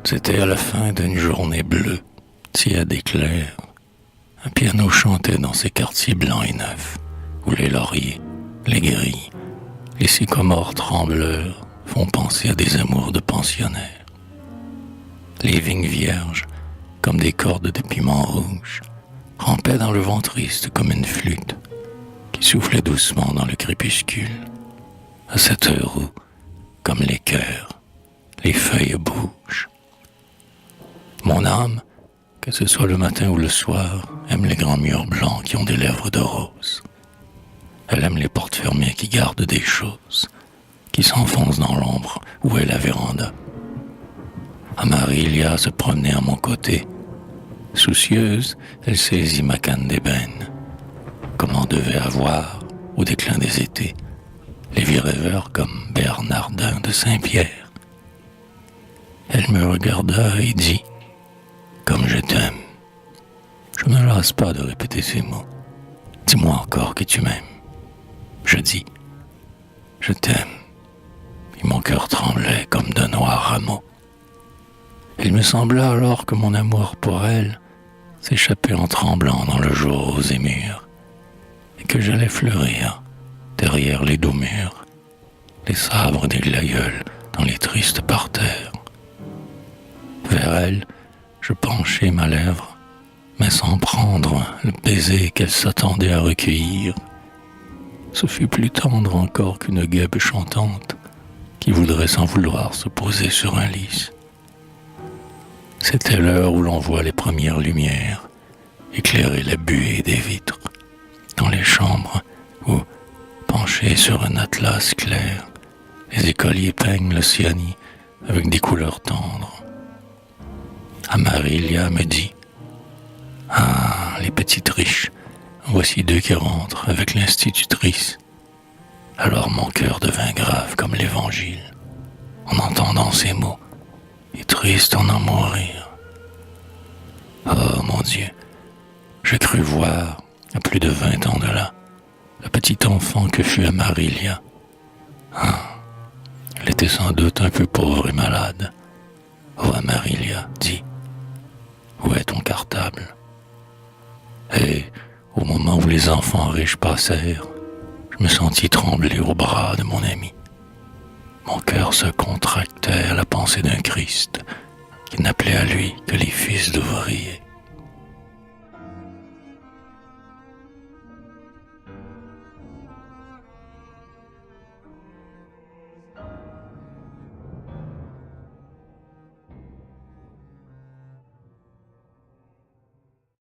C'était à la fin d'une journée bleue, tiède et claire. Un piano chantait dans ces quartiers blancs et neufs, où les lauriers, les grilles, les sycomores trembleurs font penser à des amours de pensionnaires. Les vignes vierges, comme des cordes de piment rouge, rampaient dans le vent triste comme une flûte, qui soufflait doucement dans le crépuscule, à cette heure où, comme les cœurs, les feuilles bougent. Mon âme, que ce soit le matin ou le soir, aime les grands murs blancs qui ont des lèvres de rose. Elle aime les portes fermées qui gardent des choses, qui s'enfoncent dans l'ombre où est la véranda. Amarillia se promenait à mon côté. Soucieuse, elle saisit ma canne d'ébène, comme on devait avoir, au déclin des étés, les vieux rêveurs comme Bernardin de Saint-Pierre. Elle me regarda et dit « Comme je t'aime ». Je ne lasse pas de répéter ces mots. Dis-moi encore que tu m'aimes. Je dis « Je t'aime ». Et mon cœur tremblait comme de noirs rameaux. Il me sembla alors que mon amour pour elle s'échappait en tremblant dans le jour rose et mûr, et que j'allais fleurir derrière les dos mûrs, les sabres des glaïeuls dans les tristes parterres. Vers elle, je penchai ma lèvre, mais sans prendre le baiser qu'elle s'attendait à recueillir. Ce fut plus tendre encore qu'une guêpe chantante qui voudrait sans vouloir se poser sur un lys. C'était l'heure où l'on voit les premières lumières éclairer la buée des vitres, dans les chambres où, penchés sur un atlas clair, les écoliers peignent le cyanie avec des couleurs tendres. Amarillia me dit « Ah, les petites riches, voici deux qui rentrent avec l'institutrice. » Alors mon cœur devint grave comme l'évangile, en entendant ces mots, et triste en mourir. Oh mon Dieu, je crus voir, à plus de 20 ans de là, le petit enfant que fut Amarillia. Ah, elle était sans doute un peu pauvre et malade. Oh Amarillia, dis, où est ton cartable? Et au moment où les enfants riches passèrent, je me sentis trembler au bras de mon ami. Mon cœur se contractait à la pensée d'un Christ qui n'appelait à lui que les fils d'ouvriers.